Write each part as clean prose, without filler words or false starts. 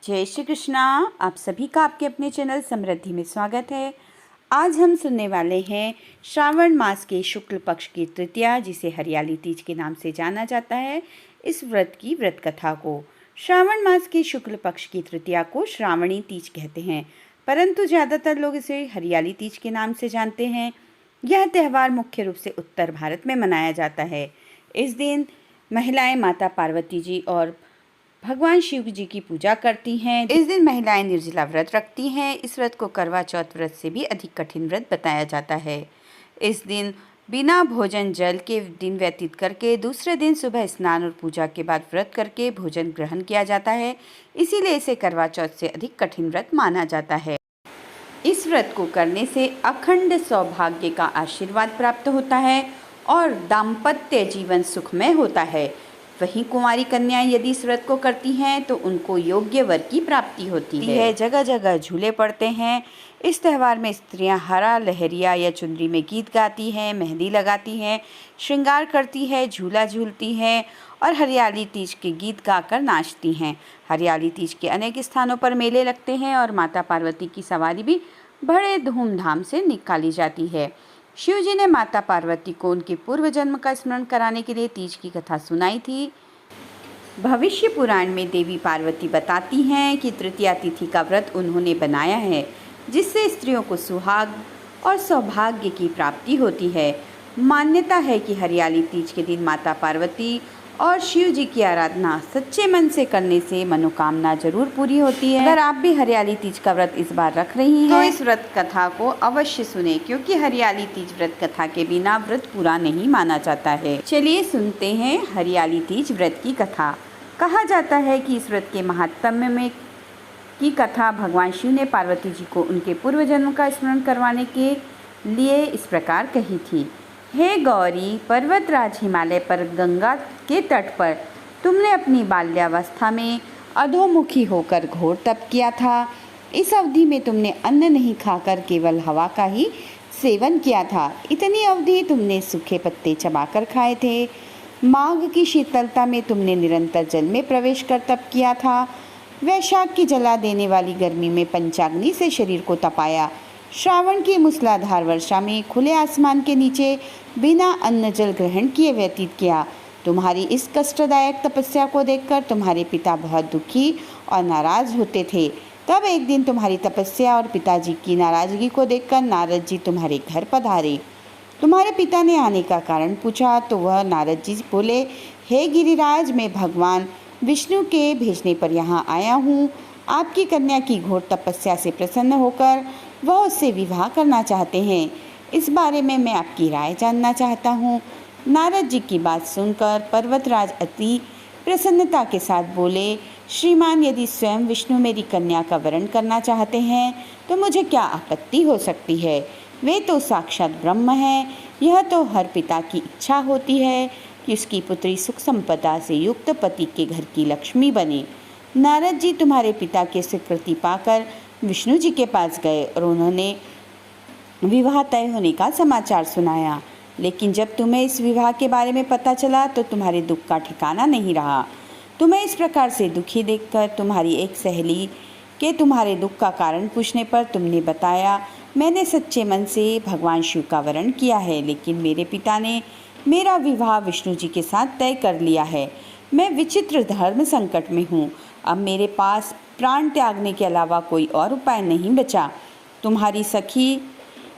जय श्री कृष्णा। आप सभी का आपके अपने चैनल समृद्धि में स्वागत है। आज हम सुनने वाले हैं श्रावण मास के शुक्ल पक्ष की तृतीया, जिसे हरियाली तीज के नाम से जाना जाता है, इस व्रत की व्रत कथा को। श्रावण मास के शुक्ल पक्ष की तृतीया को श्रावणी तीज कहते हैं, परंतु ज़्यादातर लोग इसे हरियाली तीज के नाम से जानते हैं। यह त्यौहार मुख्य रूप से उत्तर भारत में मनाया जाता है। इस दिन महिलाएं माता पार्वती जी और भगवान शिव जी की पूजा करती हैं। इस दिन महिलाएं निर्जला व्रत रखती हैं। इस व्रत को करवा चौथ व्रत से भी अधिक कठिन व्रत बताया जाता है। इस दिन बिना भोजन जल के दिन व्यतीत करके दूसरे दिन सुबह स्नान और पूजा के बाद व्रत करके भोजन ग्रहण किया जाता है, इसीलिए इसे करवा चौथ से अधिक कठिन व्रत माना जाता है। इस व्रत को करने से अखंड सौभाग्य का आशीर्वाद प्राप्त होता है और दाम्पत्य जीवन सुखमय होता है। वहीं कुंवारी कन्याएं यदि इस व्रत को करती हैं तो उनको योग्य वर की प्राप्ति होती है। जगह जगह झूले पड़ते हैं। इस त्यौहार में स्त्रियां हरा लहरिया या चुनरी में गीत गाती हैं, मेहंदी लगाती हैं, श्रृंगार करती है, झूला झूलती हैं और हरियाली तीज के गीत गाकर नाचती हैं। हरियाली तीज के अनेक स्थानों पर मेले लगते हैं और माता पार्वती की सवारी भी बड़े धूमधाम से निकाली जाती है। शिव जी ने माता पार्वती को उनके पूर्व जन्म का स्मरण कराने के लिए तीज की कथा सुनाई थी। भविष्य पुराण में देवी पार्वती बताती हैं कि तृतीया तिथि का व्रत उन्होंने बनाया है, जिससे स्त्रियों को सुहाग और सौभाग्य की प्राप्ति होती है। मान्यता है कि हरियाली तीज के दिन माता पार्वती और शिव जी की आराधना सच्चे मन से करने से मनोकामना जरूर पूरी होती है। अगर आप भी हरियाली तीज का व्रत इस बार रख रही हैं तो इस व्रत कथा को अवश्य सुने, क्योंकि हरियाली तीज व्रत कथा के बिना व्रत पूरा नहीं माना जाता है। चलिए सुनते हैं हरियाली तीज व्रत की कथा। कहा जाता है कि इस व्रत के महात्म्य में की कथा भगवान शिव ने पार्वती जी को उनके पूर्व जन्म का स्मरण करवाने के लिए इस प्रकार कही थी। हे गौरी, पर्वतराज हिमालय पर गंगा के तट पर तुमने अपनी बाल्यावस्था में अधोमुखी होकर घोर तप किया था। इस अवधि में तुमने अन्न नहीं खाकर केवल हवा का ही सेवन किया था। इतनी अवधि तुमने सूखे पत्ते चबाकर खाए थे। माघ की शीतलता में तुमने निरंतर जल में प्रवेश कर तप किया था। वैशाख की जला देने वाली गर्मी में पंचाग्नि से शरीर को तपाया। श्रावण की मूसलाधार वर्षा में खुले आसमान के नीचे बिना अन्न जल ग्रहण किए व्यतीत किया। तुम्हारी इस कष्टदायक तपस्या को देखकर तुम्हारे पिता बहुत दुखी और नाराज होते थे। तब एक दिन तुम्हारी तपस्या और पिताजी की नाराजगी को देखकर नारद जी तुम्हारे घर पधारे। तुम्हारे पिता ने आने का कारण पूछा तो वह नारद जी बोले, हे गिरिराज, मैं भगवान विष्णु के भेजने पर यहाँ आया हूँ। आपकी कन्या की घोर तपस्या से प्रसन्न होकर वह उससे विवाह करना चाहते हैं। इस बारे में मैं आपकी राय जानना चाहता हूँ। नारद जी की बात सुनकर पर्वतराज अति प्रसन्नता के साथ बोले, श्रीमान, यदि स्वयं विष्णु मेरी कन्या का वरण करना चाहते हैं तो मुझे क्या आपत्ति हो सकती है। वे तो साक्षात ब्रह्म हैं। यह तो हर पिता की इच्छा होती है कि उसकी पुत्री सुख संपदा से युक्त पति के घर की लक्ष्मी बने। नारद जी तुम्हारे पिता के स्वीकृति पाकर विष्णु जी के पास गए और उन्होंने विवाह तय होने का समाचार सुनाया। लेकिन जब तुम्हें इस विवाह के बारे में पता चला तो तुम्हारे दुख का ठिकाना नहीं रहा। तुम्हें इस प्रकार से दुखी देखकर तुम्हारी एक सहेली के तुम्हारे दुख का कारण पूछने पर तुमने बताया, मैंने सच्चे मन से भगवान शिव का वरण किया है, लेकिन मेरे पिता ने मेरा विवाह विष्णु जी के साथ तय कर लिया है। मैं विचित्र धर्म संकट में हूँ। अब मेरे पास प्राण त्यागने के अलावा कोई और उपाय नहीं बचा। तुम्हारी सखी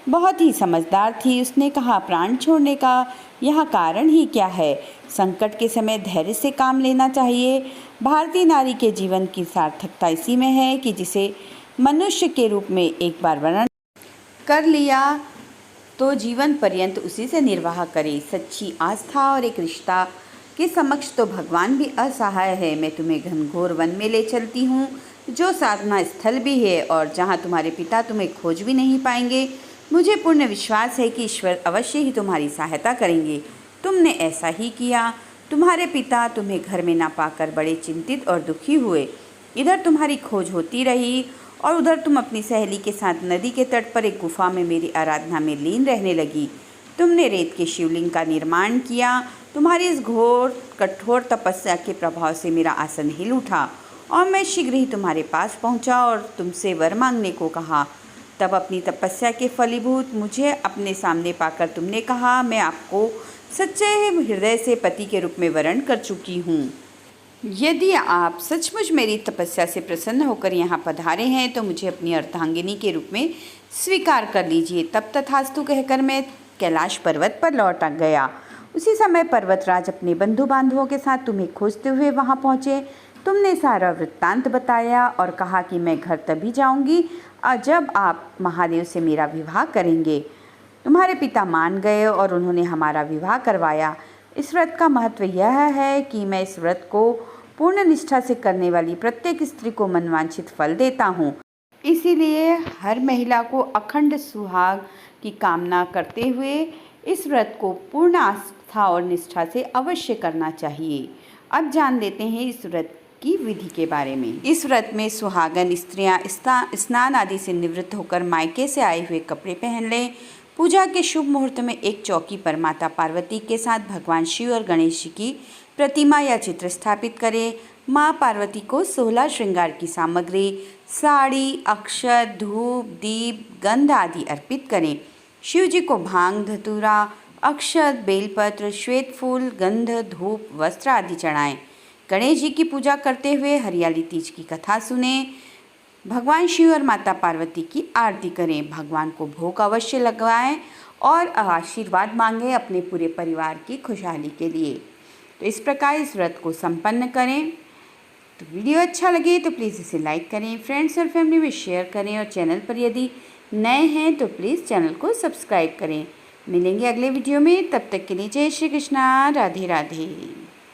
बहुत ही समझदार थी। उसने कहा, प्राण छोड़ने का यह कारण ही क्या है। संकट के समय धैर्य से काम लेना चाहिए। भारतीय नारी के जीवन की सार्थकता इसी में है कि जिसे मनुष्य के रूप में एक बार वर्ण कर लिया तो जीवन पर्यंत उसी से निर्वाह करे। सच्ची आस्था और एक रिश्ता के समक्ष तो भगवान भी असहाय है। मैं तुम्हें घनघोर वन में ले चलती हूँ, जो साधना स्थल भी है और जहाँ तुम्हारे पिता तुम्हें खोज भी नहीं पाएंगे। मुझे पूर्ण विश्वास है कि ईश्वर अवश्य ही तुम्हारी सहायता करेंगे। तुमने ऐसा ही किया। तुम्हारे पिता तुम्हें घर में ना पाकर बड़े चिंतित और दुखी हुए। इधर तुम्हारी खोज होती रही और उधर तुम अपनी सहेली के साथ नदी के तट पर एक गुफा में मेरी आराधना में लीन रहने लगी। तुमने रेत के शिवलिंग का निर्माण किया। तुम्हारी इस घोर कठोर तपस्या के प्रभाव से मेरा आसन हिल उठा और मैं शीघ्र ही तुम्हारे पास पहुंचा और तुमसे वर मांगने को कहा। तब अपनी तपस्या के फलीभूत मुझे अपने सामने पाकर तुमने कहा, मैं आपको सच्चे हृदय से पति के रूप में वरण कर चुकी हूँ। यदि आप सचमुच मेरी तपस्या से प्रसन्न होकर यहाँ पधारे हैं तो मुझे अपनी अर्धांगिनी के रूप में स्वीकार कर लीजिए। तब तथास्तु कहकर मैं कैलाश पर्वत पर लौट गया। उसी समय पर्वतराज अपने बंधु बांधवों के साथ तुम्हें खोजते हुए वहाँ पहुँचे। तुमने सारा वृत्तांत बताया और कहा कि मैं घर तभी जाऊँगी जब आप महादेव से मेरा विवाह करेंगे। तुम्हारे पिता मान गए और उन्होंने हमारा विवाह करवाया। इस व्रत का महत्व यह है कि मैं इस व्रत को पूर्ण निष्ठा से करने वाली प्रत्येक स्त्री को मनवांछित फल देता हूँ। इसीलिए हर महिला को अखंड सुहाग की कामना करते हुए इस व्रत को पूर्ण आस्था और निष्ठा से अवश्य करना चाहिए। अब जान लेते हैं इस व्रत की विधि के बारे में। इस व्रत में सुहागन स्त्रियां स्नान आदि से निवृत्त होकर मायके से आए हुए कपड़े पहन लें। पूजा के शुभ मुहूर्त में एक चौकी पर माता पार्वती के साथ भगवान शिव और गणेश जी की प्रतिमा या चित्र स्थापित करें। माँ पार्वती को 16 श्रृंगार की सामग्री, साड़ी, अक्षत, धूप, दीप, गंध आदि अर्पित करें। शिव जी को भांग, धतूरा, अक्षत, बेलपत्र, श्वेत फूल, गंध, धूप, वस्त्र आदि चढ़ाएं। गणेश जी की पूजा करते हुए हरियाली तीज की कथा सुने। भगवान शिव और माता पार्वती की आरती करें। भगवान को भोग अवश्य लगवाएं और आशीर्वाद मांगें अपने पूरे परिवार की खुशहाली के लिए। तो इस प्रकार इस व्रत को संपन्न करें। तो वीडियो अच्छा लगे तो प्लीज़ इसे लाइक करें, फ्रेंड्स और फैमिली में शेयर करें और चैनल पर यदि नए हैं तो प्लीज़ चैनल को सब्सक्राइब करें। मिलेंगे अगले वीडियो में, तब तक के लिए जय श्री कृष्णा, राधे राधे।